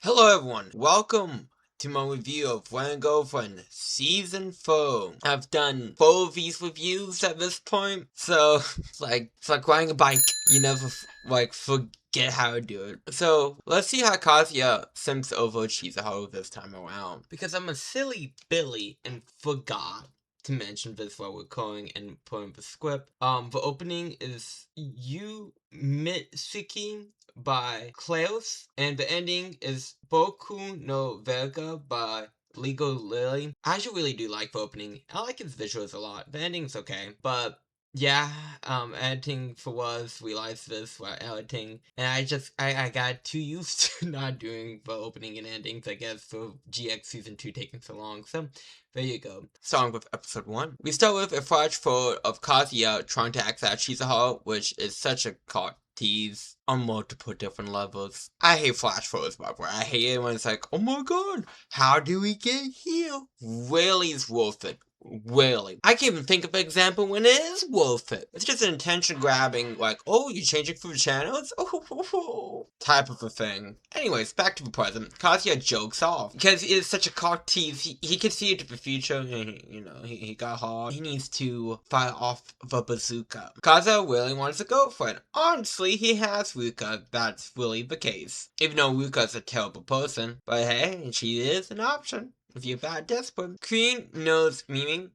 Hello everyone, welcome to my review of When a Girlfriend Season 4. I've done 4 of these reviews at this point, so it's like riding a bike. You never forget how to do it. So let's see how Kazuya simps over Chizuharu this time around. Because I'm a silly Billy and forgot to mention this while recording and putting the script. The opening is You Mitsuki by Klaus, and the ending is Boku no Verga by Lego Lily. I actually really do like the opening. I like its visuals a lot. The ending's okay, but yeah, editing for was realized this while editing, and I got too used to not doing the opening and endings, I guess, for GX Season 2 taking so long, so there you go. Starting with episode 1. We start with a flash forward of Kazuya trying to act out Chizuhara, which is such a cock tease on multiple different levels. I hate flash forwards, by the way. I hate it when it's like, oh my god, how do we get here? Really's worth it. Really. I can't even think of an example when it is worth it. It's just an attention grabbing, like, oh, you're changing food channels? Oh, type of a thing. Anyways, back to the present. Kazuya jokes off. Because he is such a cock tease, he can see into the future, he got hard. He needs to fire off the bazooka. Kazuya really wants a girlfriend. Honestly, he has Ruka. That's really the case. Even though Ruka's a terrible person. But hey, she is an option if you're that desperate. Queen knows Miming,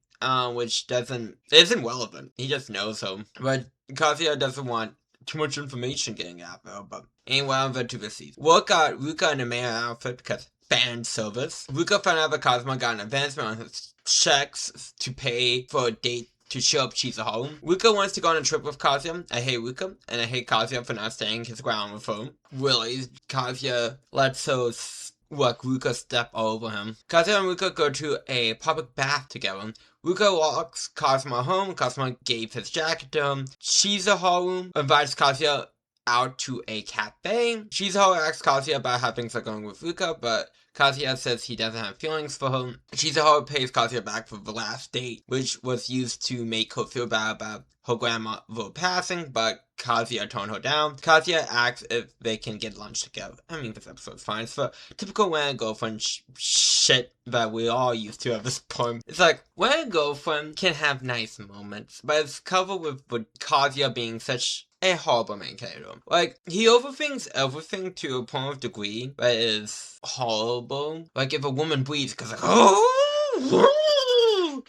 which isn't relevant. He just knows him. But Kazuya doesn't want too much information getting out there, but anyway, on to the season. Work got Ruka in a male outfit because fan service. Ruka found out that Cosmo got an advancement on his checks to pay for a date to show up Chizuharu. Ruka wants to go on a trip with Kazuya. I hate Ruka, and I hate Kazuya for not staying his ground with him. Really, Kazuya lets Ruka step over him. Kazuya and Ruka go to a public bath together. Ruka walks Cosmo home. Cosmo gave his jacket to him. Chizuharu invites Kazuya out to a cafe. Chizuharu asks Kazuya about how things are going with Ruka, but Kazuya says he doesn't have feelings for her. Chizuharu pays Kazuya back for the last date, which was used to make her feel bad about her grandmother passing, but Kazuya toned her down. Kazuya asks if they can get lunch together. I mean, this episode's fine. It's for typical when a girlfriend shit that we all used to at this point. It's like, when a girlfriend can have nice moments, but it's covered with Kazuya being such a horrible main character. Like, he overthinks everything to a point of degree that is horrible. Like, if a woman breathes, because like, oh,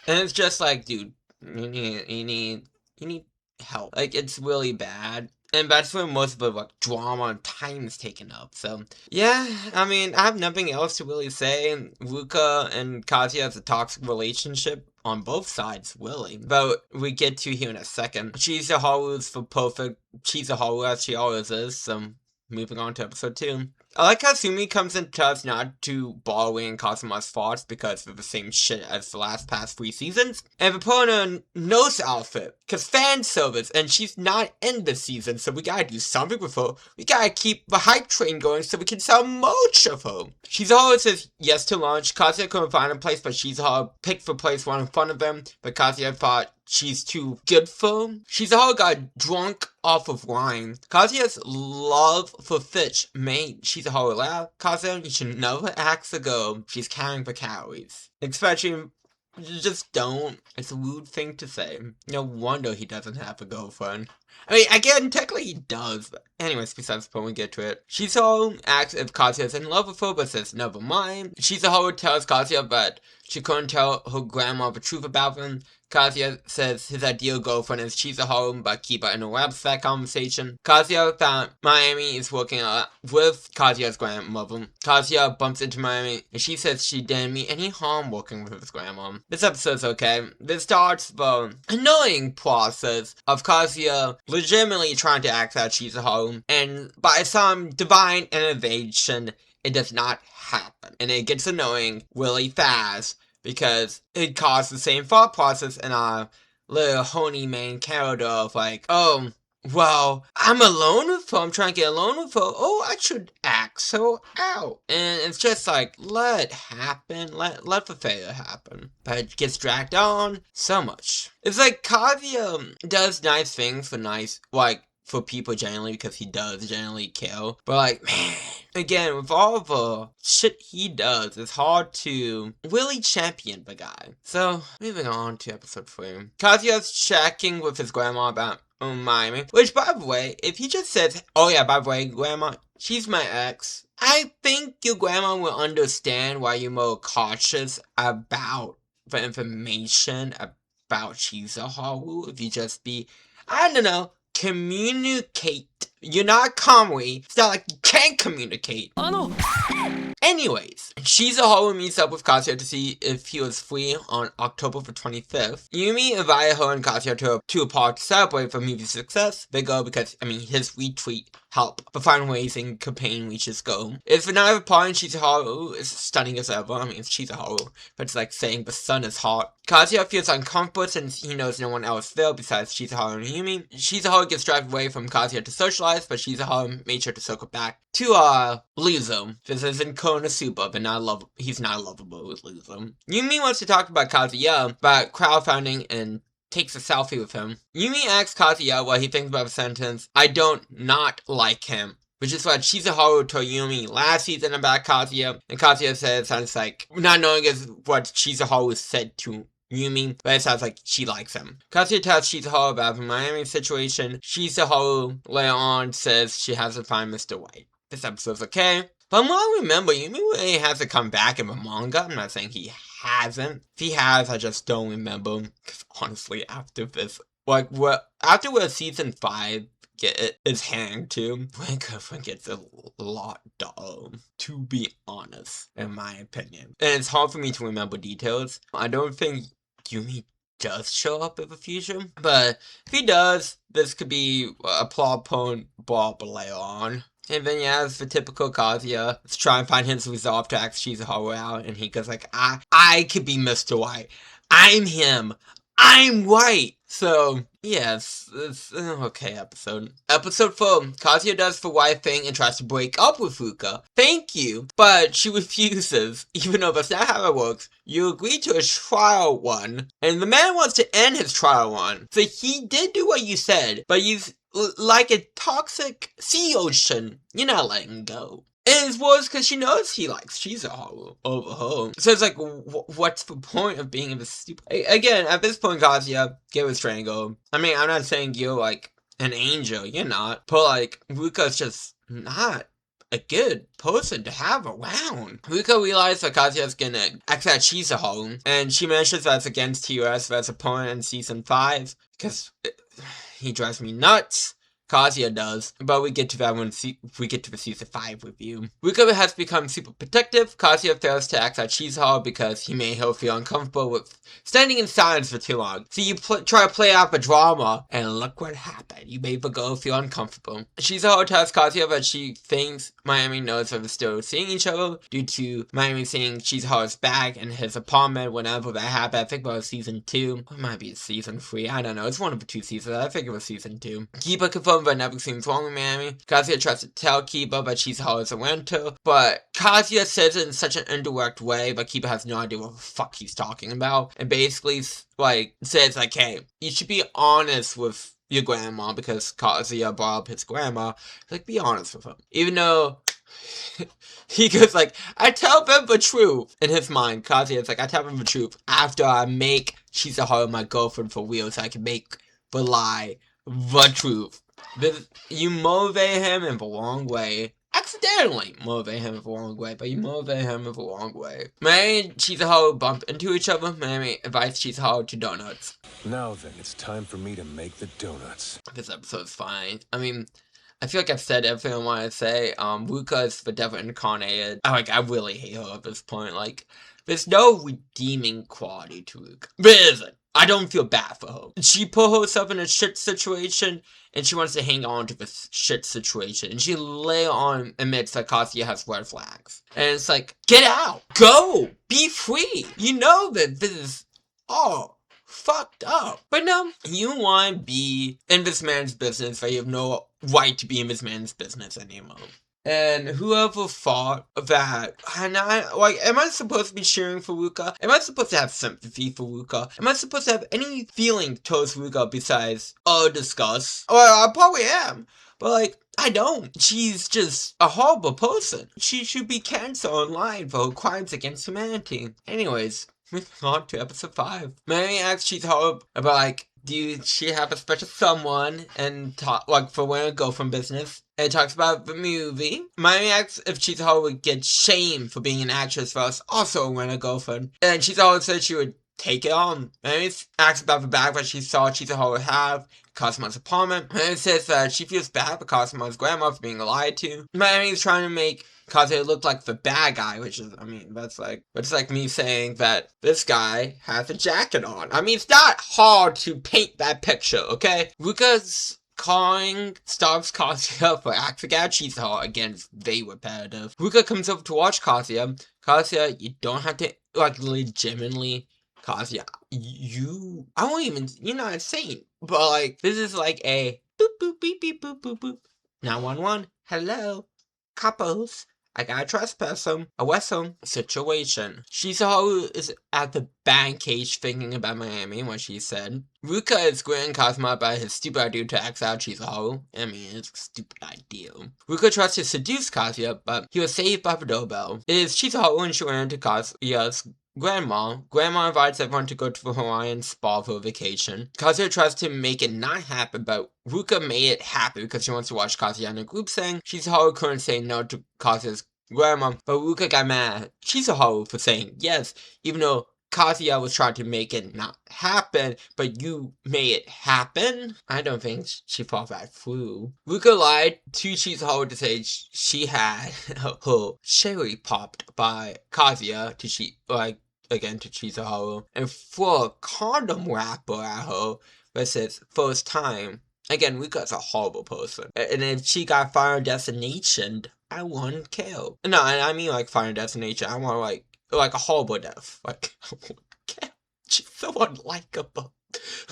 and it's just like, dude, you need help. Like, it's really bad. And that's where most of the drama and time is taken up. So, yeah, I mean, I have nothing else to really say. Ruka and Kazuya has a toxic relationship on both sides, really. But we get to here in a second. Chizuharu's for perfect Chizuharu as she always is. So, moving on to episode 2. I like how Sumi comes and tells not to borrowing Cosmo's thoughts because of the same shit as the past 3 seasons. And we put on a nose outfit, cause fan service, and she's not in this season, so we gotta do something with her. We gotta keep the hype train going so we can sell merch of her. Chizuharu says yes to lunch. Kazuya couldn't find a place, but Chizuharu picked the place right in front of them, but Kazuya thought she's too good for him. Chizuharu got drunk off of wine. Kazuya's love for fish made Chizuharu laugh. Kazuya, you should never ask a girl she's counting the calories. Especially, just don't. It's a rude thing to say. No wonder he doesn't have a girlfriend. I mean, again, technically he does, but anyways, besides the point, we get to it. Chizuharu asks if Kazuya's in love with her, but says never mind. Chizuharu tells Kazuya that she couldn't tell her grandma the truth about him. Kazuya says his ideal girlfriend is Chizuharu, but Kiba interrupts that conversation. Kazuya found Mayumi is working with Kazuya's grandmother. Kazuya bumps into Mayumi, and she says she didn't mean any harm working with his grandma. This episode's okay. This starts the annoying process of Kazuya legitimately trying to act out Chizuharu, and by some divine innovation, it does not happen. And it gets annoying really fast, because it caused the same thought process in our little honey main character of like, oh, well, I'm alone with her, I'm trying to get alone with her, oh, I should axe her out. And it's just like, let it happen, let the failure happen. But it gets dragged on so much. It's like Kazuya does nice things for for people generally because he does generally kill. But like, man, again, with all the shit he does, it's hard to really champion the guy. So, moving on to episode 3. Kazuya's checking with his grandma about Miami. Which, by the way, if he just says, oh yeah, by the way, grandma, she's my ex, I think your grandma will understand why you're more cautious about the information about Chizuharu if you just be, I don't know, communicate. You're not Kamui. It's not like you can't communicate. Anyways, Chizuharu meets up with Kazuya to see if he was free on October the 25th. Yumi invited her and Kazuya to a park to celebrate the movie's success. They go because, his retweet helped the fundraising campaign reach its goal. It's the night of the party and Chizuharu is stunning as ever. It's Chizuharu, but it's like saying the sun is hot. Kazuya feels uncomfortable since he knows no one else there besides Chizuharu and Yumi. Chizuharu gets dragged away from Kazuya to socialize, but Chizuharu made sure to circle back to Blue Zone. This is in Konosuba, but he's not lovable with Blue Zone. Yumi wants to talk about Kazuya about crowdfunding and takes a selfie with him. Yumi asks Kazuya what he thinks about the sentence, I don't not like him. Which is what Chizuharu told Yumi last season about Kazuya. And Kazuya said it sounds like, not knowing is what Chizuharu said to Yumi, but it sounds like she likes him. Kazuya tells Chizuharu about the Miami situation. Chizuharu later on says she has to find Mr. White. This episode's okay. But from what I remember, Yumi really hasn't come back in the manga. I'm not saying he hasn't. If he has, I just don't remember. Because honestly, after this, after we're season 5 is hanged to, my girlfriend gets a lot dull, to be honest, in my opinion. And it's hard for me to remember details. I don't think Yumi does show up in the future, but if he does, this could be a plot point brought up later on. And then, yeah, it's the typical Kazuya. Let's try and find his resolve to ask Chizuharu out. And he goes like, I could be Mr. White. I'm him. I'm white. So, yes, it's an okay episode. Episode 4. Kazuya does the white thing and tries to break up with Fuka. Thank you. But she refuses. Even though that's not how it works. You agree to a trial one. And the man wants to end his trial one. So he did do what you said. But he's like a toxic sea ocean. You're not letting go. And it's worse because she knows he likes Chizuharu over her. So it's like, what's the point of being in this stupid... Again, at this point, Kazuya, get with Strangle. I'm not saying you're like an angel. You're not. But like, Ruka's just not a good person to have around. Ruka realizes that Kazuya's gonna accept Chizuharu. And she mentions that's against TOS as a point in season 5. Because he drives me nuts. Kazuya does, but we get to that when we get to the season 5 review. Ruka has become super protective. Kazuya fails to act out Chizuharu because he made her feel uncomfortable with standing in silence for too long. So you try to play out the drama, and look what happened. You made the girl feel uncomfortable. Chizuharu tells Kazuya that she thinks Miami knows that they're still seeing each other due to Miami seeing Chizuharu's bag in his apartment whenever that happened. I think it was season 2. It might be season 3. I don't know. It's one of the 2 seasons. I think it was season 2. Kiba confirmed but never seems wrong with Miami. Kazuya tries to tell Kiba that Chizuharu is a renter, but Kazuya says it in such an indirect way, but Kiba has no idea what the fuck he's talking about, and basically, like, says, like, hey, you should be honest with your grandma, because Kazuya brought up his grandma. Like, be honest with him. Even though he goes like, I tell them the truth. In his mind, Kazuya's like, I tell them the truth after I make Chizuharu my girlfriend for real, so I can make the lie the truth. You motivate him in the wrong way. Accidentally motivate him in the wrong way, but you motivate him in the wrong way. Miami and Chizuharu bump into each other. Miami invites Chizuharu to donuts. Now then, it's time for me to make the donuts. This episode's fine. I feel like I've said everything I want to say. Ruka is the devil incarnated. I really hate her at this point. Like, there's no redeeming quality to Ruka. There isn't. I don't feel bad for her. She put herself in a shit situation, and she wants to hang on to this shit situation. And she later on admits that Kazuya has red flags. And it's like, get out! Go! Be free! You know that this is all fucked up. But no, you want to be in this man's business, but you have no right to be in this man's business anymore. And whoever thought that, and am I supposed to be cheering for Ruka? Am I supposed to have sympathy for Ruka? Am I supposed to have any feeling towards Ruka besides, oh, disgust? Well, I probably am. But, like, I don't. She's just a horrible person. She should be cancelled online for her crimes against humanity. Anyways, moving on to episode 5. Mary asks Chizuru about, like, do she have a special someone and talk, like, for when I go from business? And it talks about the movie. Mary asks if Chizuru would get shamed for being an actress for us, also when a girlfriend. And Chizuru said she would take it on. Mary asks about the bag that she saw Chizuru have Kazuma's apartment. Mary says that she feels bad for Kazuma's grandma for being lied to. Mary is trying to make Kazuya look like the bad guy, which is, I mean, that's like me saying that this guy has a jacket on. I mean, it's not hard to paint that picture, okay? Ruka's calling stops Kazuya for acting out Chizuru again, it's very repetitive. Ruka comes over to watch Kazuya. Kazuya, you don't have to, like, legitimately, Kazuya, I won't even, you're not insane. But, like, this is like a boop, boop, beep, beep, boop, boop, boop. 911, hello, couples. I gotta trespass him, arrest him, situation. Chizuru is at the bank cage thinking about Miami, what she said. Ruka is grilling Kazuma about his stupid idea to ask out Chizuru. I mean, it's a stupid idea. Ruka tries to seduce Kazuya, but he was saved by the doorbell. It is Chizuru and she ran to Kazuya's grandma. Grandma invites everyone to go to the Hawaiian spa for a vacation. Kazuya tries to make it not happen, but Ruka made it happen because she wants to watch Kazuya in a group sing. Chizuru couldn't say no to Kazuya's grandma, but Ruka got mad at Chizuru for saying yes, even though Kazuya was trying to make it not happen, but you made it happen? I don't think she thought that through. Ruka lied to Chizuru to say she had her cherry popped by Kazuya to Chizuru, and threw a condom wrapper at her. This is first time. Again, Ruka's a horrible person. And if she got Final Destination, I wouldn't care. No, and I mean like Final Destination. I want like a horrible death. Like, I wouldn't care. She's so unlikable.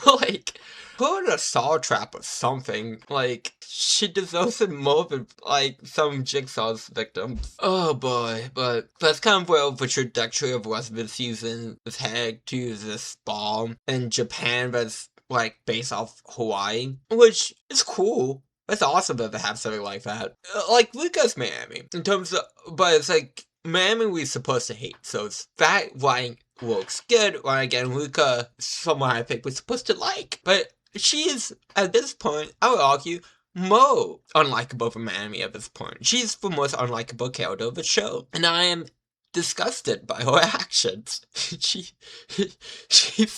Like, put her in a saw trap or something. Like, she deserves it more than, like, some Jigsaw's victims. Oh boy, but that's kind of where the trajectory of the rest of the season is headed to, this ball in Japan that's, like, based off Hawaii, which is cool. It's awesome that they have something like that. Like, Luca's Miami, in terms of, but it's like, Miami we're supposed to hate, so it's that writing works good, when again, Ruka is someone I think we're supposed to like. But she is, at this point, I would argue, more unlikable than Miami at this point. She's the most unlikable character of the show. And I am disgusted by her actions. She's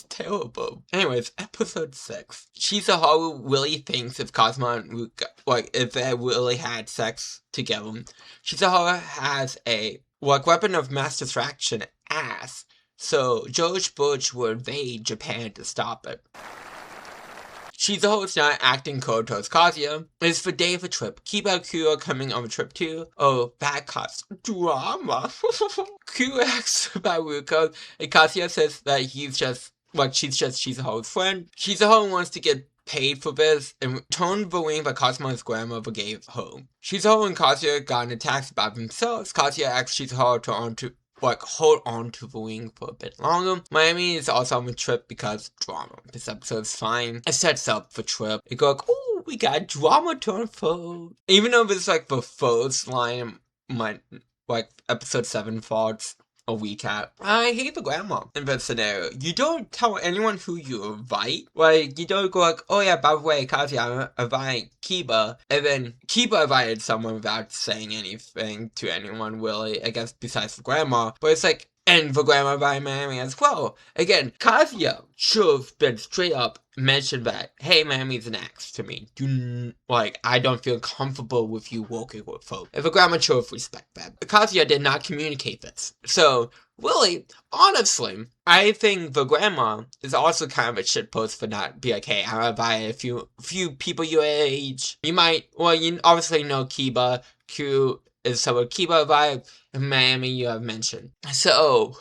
terrible. Anyways, episode 6. Chizuru really thinks if Kazuma and Ruka, like, if they really had sex together, Chizuru has a, like, weapon of mass distraction, ass. So George Bush would invade Japan to stop it. Chizuru's not acting cold towards Kazuya. It's the day of the trip. Kiba and Kuro coming on the trip too. Oh, bad cops. Drama. Kuro asks about Ruka, and Kazuya says that she's just Chizuru's friend. Chizuru wants to get paid for this and returned the ring that Kazuma's grandmother gave her. Chizuru and Kazuya got in a taxi by themselves. Kazuya asks Chizuru to hold on to the wing for a bit longer. Miami is also on the trip because drama. This episode's fine. It sets up the trip. It goes like, ooh, we got drama to unfold. Even though it's like the first line, episode 7 thoughts, a recap. I hate the grandma in this scenario. You don't tell anyone who you invite. Like, you don't go like, oh yeah, by the way, Kazuya, I'm inviting Kiba. And then Kiba invited someone without saying anything to anyone, really, I guess, besides the grandma. But it's like, and the grandma invited Miami as well. Again, Kazuya should have been straight up mentioned that, hey, Miami's an ex to me. I don't feel comfortable with you working with her. If a grandma should have respect that. Kazuya did not communicate this. So, really, honestly, I think the grandma is also kind of a shitpost for not be like, hey, I invited a few people your age. You obviously know Kiba. Q is someone Kiba vibe, and Miami you have mentioned. So,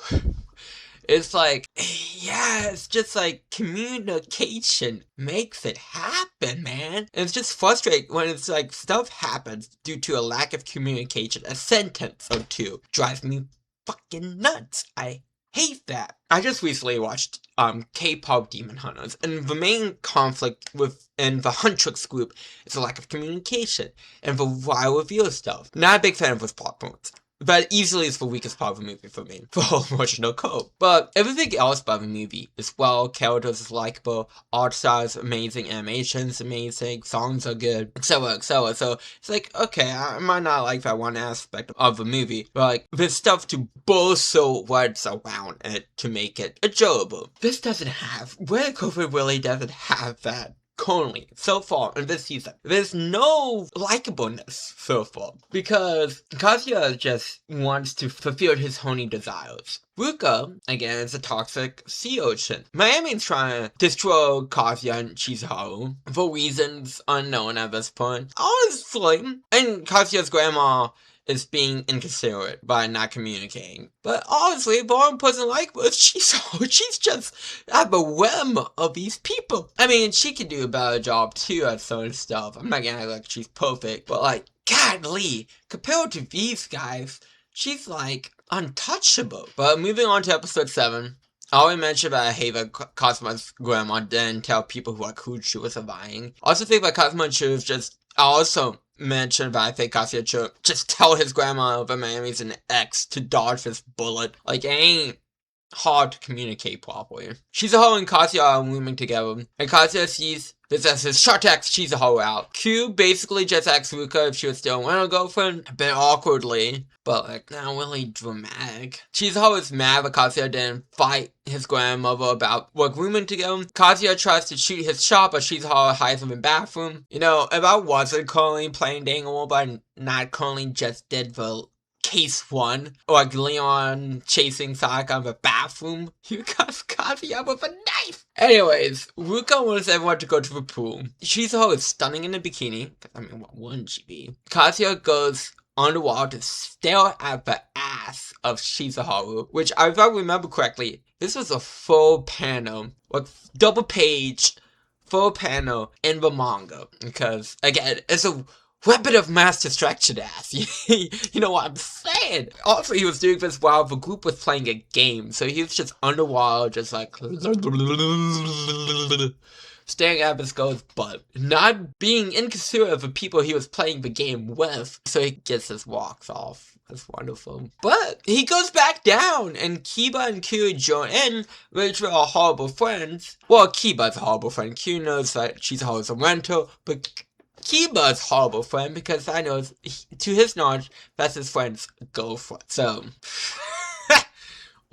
It's like, yeah, it's just like communication makes it happen, man. And it's just frustrating when it's like stuff happens due to a lack of communication. A sentence or two drives me fucking nuts. I hate that. I just recently watched K-pop Demon Hunters, and the main conflict within the Huntrix group is a lack of communication and the viral reveal stuff. Not a big fan of those plot points. But easily is the weakest part of the movie for me, for emotional code. But everything else about the movie is well, characters is likable, art style is amazing, animation's amazing, songs are good, etc, etc. So it's like, okay, I might not like that one aspect of the movie, but like, there's stuff to bolster what's around it to make it enjoyable. This doesn't have, Where COVID really doesn't have that. Currently, so far in this season, there's no likableness so far because Kazuya just wants to fulfill his horny desires. Ruka, again, is a toxic sea urchin. Miami's trying to destroy Kazuya and Chizuharu for reasons unknown at this point. Honestly, and Kazuya's grandma is being inconsiderate by not communicating. But honestly, Lauren doesn't like her. She's just at the whim of these people. I mean, she can do a better job too at some stuff. I'm not gonna act like she's perfect, but like, godly, compared to these guys, she's like untouchable. But moving on to episode 7. I already mentioned that I hate that Kazuma's grandma didn't tell people who she was surviving. I also think that Kazuma should have I also mentioned that I think Kazuya should just tell his grandma that Miami's an ex to dodge this bullet. Like, it ain't hard to communicate properly. Chizuharu and Kazuya are rooming together, and Kazuya sees this as his shot text Chizuharu out. Q basically just asks Ruka if she was still her girlfriend, a bit awkwardly, but like, not really dramatic. Chizuharu is mad that Kazuya didn't fight his grandmother about rooming together. Kazuya tries to shoot his shot, but Chizuharu hides him in the bathroom. You know, if I wasn't currently playing Danganronpa, but not currently just did the Case 1, or like Leon chasing Sonic out of a bathroom, you got Kazuya with a knife! Anyways, Ruka wants everyone to go to the pool. Chizuharu is stunning in a bikini, I mean, what wouldn't she be? Kazuya goes underwater to stare at the ass of Chizuharu, which, if I remember correctly, this was a full panel, like double page, full panel in the manga, because, again, it's a weapon of mass destruction ass. You know what I'm saying? Also, he was doing this while the group was playing a game, so he was just underwater, just like staring at his girl's butt, not being inconsiderate of the people he was playing the game with, so he gets his walks off. That's wonderful. But he goes back down, and Kiba and Q join in, which are horrible friends. Well, Kiba's a horrible friend. Q knows that she's a rental, but Kiba's horrible friend because I know, to his knowledge, that's his friend's girlfriend. So,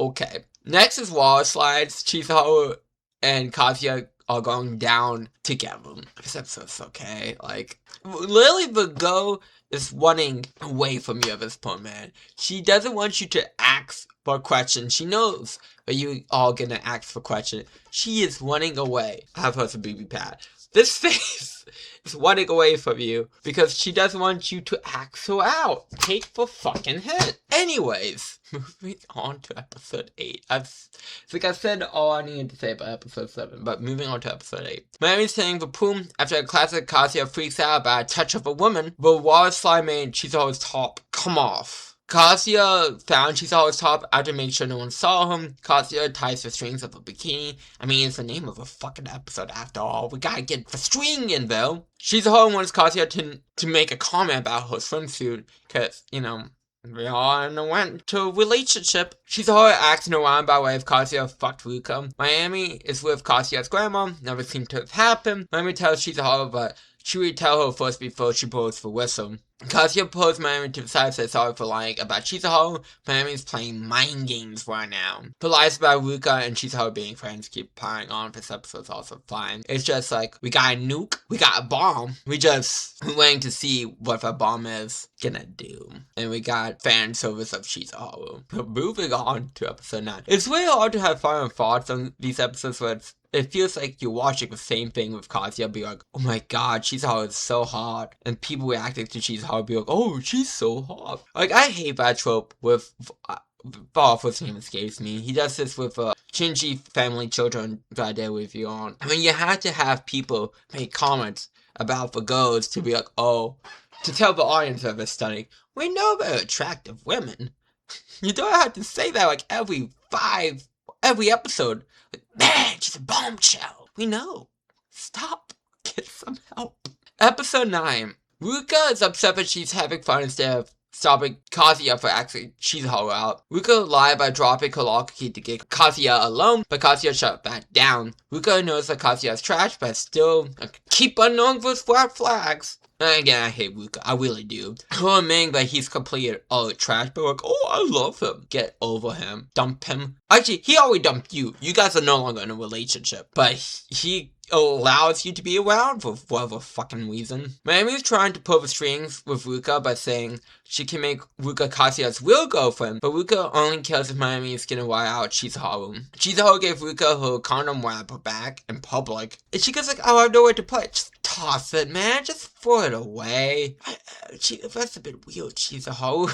okay. Next is Water Slides. Chizuharu and Kazuya are going down together. This episode's okay. Like, literally the girl is running away from you at this point, man. She doesn't want you to ask for a question. She knows that you are gonna ask for a question. She is running away. I have her as a BB pad. This face is running away from you because she doesn't want you to ask her out. Take the fucking hit. Anyways, moving on to episode 8. I think I said all I needed to say about episode 7, but moving on to episode 8. Miami's saying the pool after a classic Kazuya freaks out about a touch of a woman, the water slide made Chizuharu's top come off. Kazuya found Chizuharu's top after making sure no one saw him. Kazuya ties the strings of a bikini. I mean, it's the name of a fucking episode after all. We gotta get the string in, though. Chizuharu wants Kazuya to make a comment about her swimsuit, because, you know, they all went to a relationship. Chizuharu asks around by way of Kazuya fucked Ruka. Miami is with Kazuya's grandma. Never seemed to have happened. Miami tells Chizuharu, but she would tell her first before she blows the whistle. Kazuya pulls Miami to the side and says sorry for lying about Chizuharu. Miami's playing mind games right now. But lies about Ruka and Chizuharu being friends keep piling on. This episode's also fine. It's just like, we got a nuke, we got a bomb. We're waiting to see what that bomb is gonna do. And we got fan service of Chizuharu. But moving on to episode 9. It's really hard to have final thoughts on these episodes where it feels like you're watching the same thing with Kazuya, be like, oh my god, Chizuharu is so hot. And people reacting to Chizuharu be like, oh, she's so hot. Like, I hate that trope with Awful's name escapes me. He does this with Shinji Family Children that I did with you on. I mean, you had to have people make comments about the girls to be like, oh, to tell the audience that they're stunning. We know they're attractive women. You don't have to say that like every episode. Like, man, she's a bombshell. We know. Stop. Get some help. Episode 9. Ruka is upset that she's having fun instead of stopping Kazuya for asking Shizuharu out. Ruka lied by dropping her locker key to get Kazuya alone, but Kazuya shut that down. Ruka knows that Kazuya is trash, but still keep unknowing those red flags. And again, I hate Ruka. I really do. Her admitting that he's completely trash, but like, oh, I love him. Get over him. Dump him. Actually, he already dumped you. You guys are no longer in a relationship. But he allows you to be around for whatever fucking reason. Mayumi's trying to pull the strings with Ruka by saying she can make Ruka Kazuya's real girlfriend, but Ruka only cares if Mayumi is gonna wear out Shizuharu. Shizuharu gave Ruka her condom wrapper back in public, and she goes like, oh, I have nowhere to put it. Just toss it, man. Just throw it away. That's a bit weird, Shizuharu.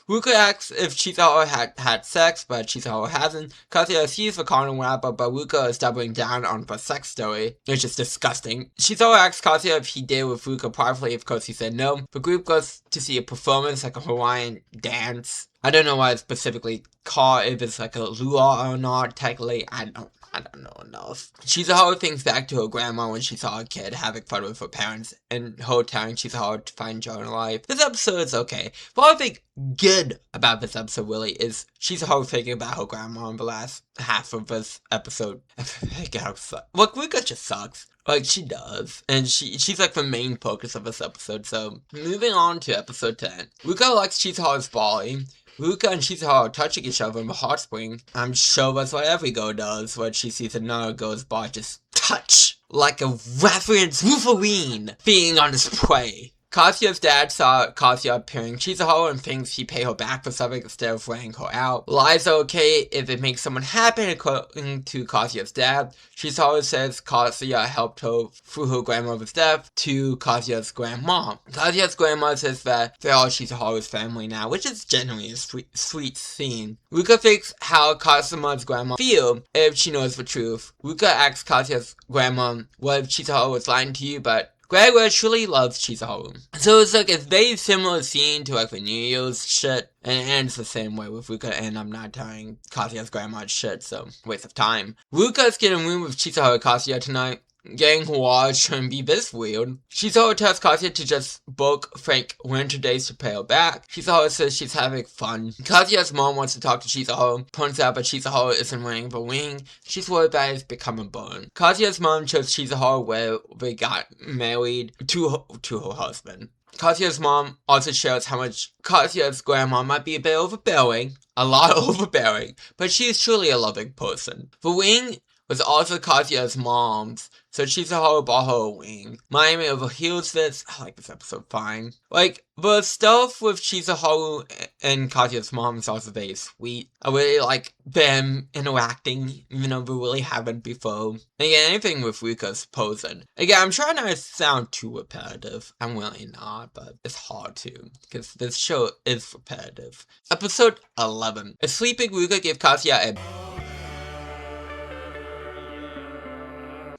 Ruka asks if Shizuharu had sex, but Shizuharu hasn't. Kazuya sees the condom wrapper, but Ruka is doubling down on the sex story. It's just disgusting. Shizuharu asks Kazuya if he did with Ruka privately. Of course, he said no. The group goes to see a performance, like a Hawaiian dance. I don't know why it's specifically called, if it's like a luau or not, technically. I don't know enough. Shizuharu thinks back to her grandma when she saw a kid having fun with her parents and her telling Shizuharu to find joy in life. This episode is okay. What I think good about this episode really is Shizuharu thinking about her grandma in the last half of this episode. Look, Ruka just sucks. Like, she does. And she's like the main focus of this episode. So, moving on to episode 10. Ruka likes Shizuharu's body. Ruka and Shizuharu are touching each other in the hot spring. I'm sure that's what every girl does when she sees another girl's body, just touch. Like a reference Wolverine being on display. Kazuya's dad saw Kazuya appearing Shizuharu and thinks he paid her back for something instead of wearing her out. Lies are okay if it makes someone happy, according to Kazuya's dad. Shizuharu says Kazuya helped her through her grandmother's death to Kazuya's grandma. Kazuya's grandma says that they're all Shizuharu's family now, which is generally a sweet scene. Ruka thinks how Kazuma's grandma feel if she knows the truth. Ruka asks Kazuya's grandma, what if Shizuharu was lying to you, but Gregor truly loves Shizuharu. So it's like a very similar scene to like the New Year's shit, and it ends the same way with Ruka, and I'm not telling Kazuya's grandma shit, so waste of time. Ruka's getting a room with Shizuharu and Kazuya tonight. Getting Hawaii shouldn't be this weird. Shizuharu tells Kazuya to just book Frank winter days to pay her back. Shizuharu says she's having fun. Kazuya's mom wants to talk to Shizuharu, points out that Shizuharu isn't wearing the ring. She's worried that it's become a burn. Kazuya's mom shows Shizuharu where they got married to her husband. Kazuya's mom also shows how much Kazuya's grandma might be a bit overbearing, a lot overbearing, but she is truly a loving person. The ring was also Kazuya's mom's, so Shizuharu bought her a wing. Mayumi overhears this. I like this episode fine. Like, the stuff with Shizuharu and Kazuya's mom is also very sweet. I really like them interacting, even though they really haven't before. And again, anything with Ruka's posing. Again, I'm trying not to sound too repetitive. I'm really not, but it's hard to, because this show is repetitive. Episode 11. A sleeping Ruka gave Kazuya a...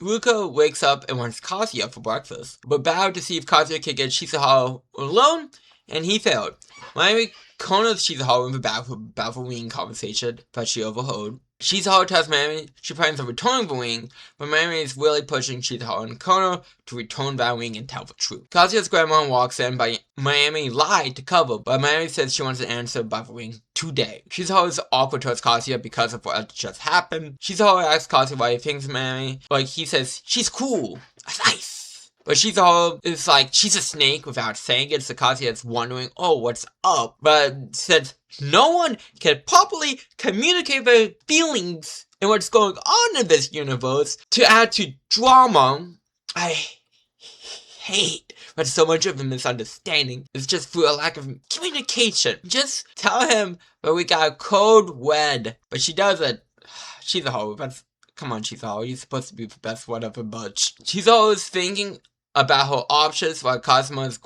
Ruka wakes up and wants Kazuya for breakfast, but vowed to see if Kazuya could get Shizuharu alone, and he failed. Mayumi corners Shizuharu in the baffling conversation that she overheard. Shizuharu tells Mayumi she plans on returning the ring, but Mayumi is really pushing Shizuharu in the corner to return that ring and tell the truth. Kazuya's grandma walks in, but Mayumi lied to cover, but Mayumi says she wants an answer about the ring today. Shizuharu is awkward towards Kazuya because of what just happened. Shizuharu asks Kazuya why he thinks Mayumi, but he says she's cool. That's nice. But Shizuharu is like, she's a snake without saying it, so Kazuya is wondering, oh, what's up? But since no one can properly communicate their feelings and what's going on in this universe, to add to drama, I hate that so much of the misunderstanding is just through a lack of communication. Just tell him that we got a code red, but she doesn't. Shizuharu, that's, come on Shizuharu, you're supposed to be the best whatever, but she's always thinking about her options while Kazuma's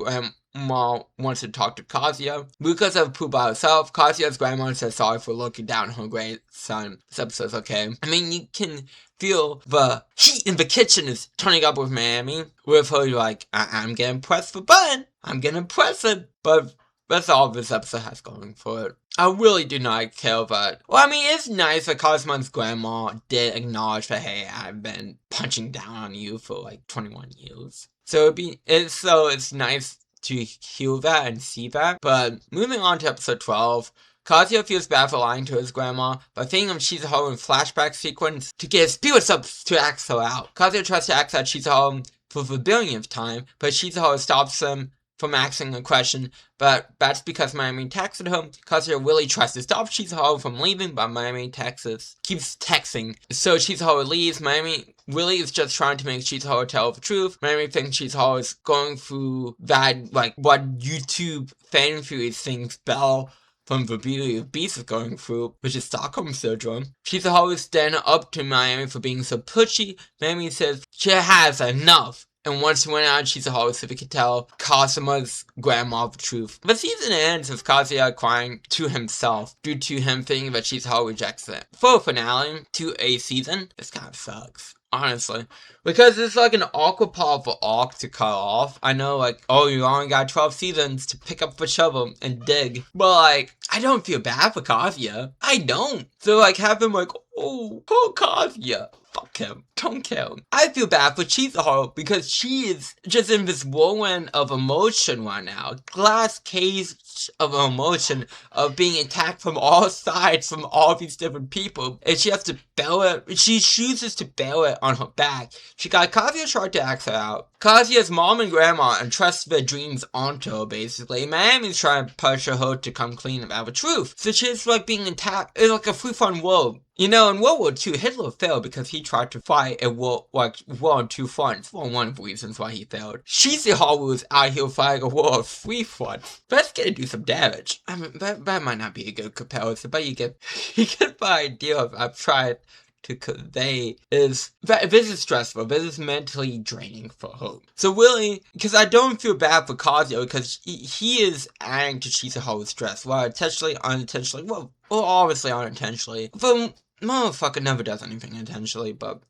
grandma wants to talk to Kazuya. Ruka says poop by herself. Kazuya's grandma says sorry for looking down on her grandson. This episode's okay. I mean, you can feel the heat in the kitchen is turning up with Miami. With her like, I'm gonna press the button. I'm gonna press it. But that's all this episode has going for it. I really do not care that. Well, I mean, it's nice that Cosmo's grandma did acknowledge that, hey, I've been punching down on you for like 21 years. So it's nice to hear that and see that. But moving on to episode 12, Kazuya feels bad for lying to his grandma, but thinking of Shizuho in flashback sequence to get his spirits up to ask her out. Kazuya tries to ask out Shizuho for the billionth time, but Shizuho stops him from asking a question, but that's because Miami texted him. Kazuya really tries to stop Shizuho from leaving, but Miami keeps texting. So Shizuho leaves. Miami really is just trying to make Shizuho tell the truth. Miami thinks Shizuho is going through that, like, what YouTube fan theories thinks Belle from the Beauty of Beast is going through, which is Stockholm Syndrome. Shizuho is then up to Miami for being so pushy. Miami says she has enough. And once she went out, Shizuho, so we could tell Kasuma's grandma the truth. The season ends with Kazuya crying to himself due to him thinking that Shizuho rejects it. For a finale to a season, this kind of sucks. Honestly. Because it's like an awkward part of the arc to cut off. I know, like, oh, you only got 12 seasons to pick up the shovel and dig. But, like, I don't feel bad for Kazuya. I don't. So, like, have him like, oh, poor Kazuya. Fuck him. Don't kill him. I feel bad for Shizuho because she is just in this whirlwind of emotion right now. Glass cage of emotion of being attacked from all sides from all these different people. And she has to bear it. She chooses to bear it on her back. She got Kazuya tried to ask her out. Kazuya's mom and grandma entrust their dreams onto her, basically. Miami's trying to pressure her to come clean about the truth. So she's like being attacked. It's like a free-for-all world. You know, in World War II, Hitler failed because he tried to fight a war on two fronts. Well, one of the reasons why he failed. Shizuho was out here fighting a war of three fronts. That's gonna do some damage. I mean, that might not be a good comparison, but you get the idea of I've tried to convey is that this is stressful, this is mentally draining for her. So really, because I don't feel bad for Kazuya, because he is adding to Shizuho's stress, well, intentionally, unintentionally, well, obviously unintentionally. The motherfucker never does anything intentionally, but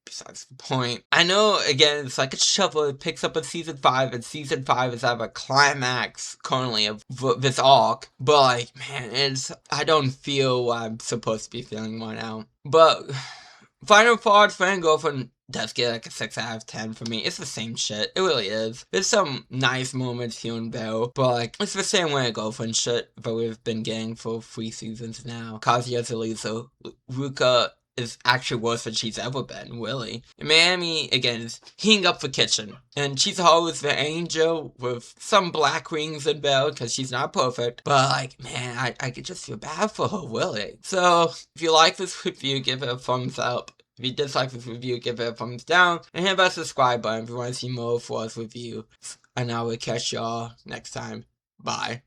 besides the point. I know, again, it's like a shovel, it picks up in season 5, and season 5 is at a climax, currently, of this arc, but, like, man, I don't feel what I'm supposed to be feeling right now. But, final thoughts, Friend Girlfriend does get, like, a 6 out of 10 for me. It's the same shit, it really is. There's some nice moments here and there, but, like, it's the same way Girlfriend shit that we've been getting for 3 seasons now. Kazuya's a loser. Ruka is actually worse than she's ever been, really. Miami, again, is heating up the kitchen. And Shizuho is the angel with some black rings and bell, because she's not perfect. But, like, man, I could just feel bad for her, really. So, if you like this review, give it a thumbs up. If you dislike this review, give it a thumbs down. And hit that subscribe button if you want to see more for us review. And I will catch y'all next time. Bye.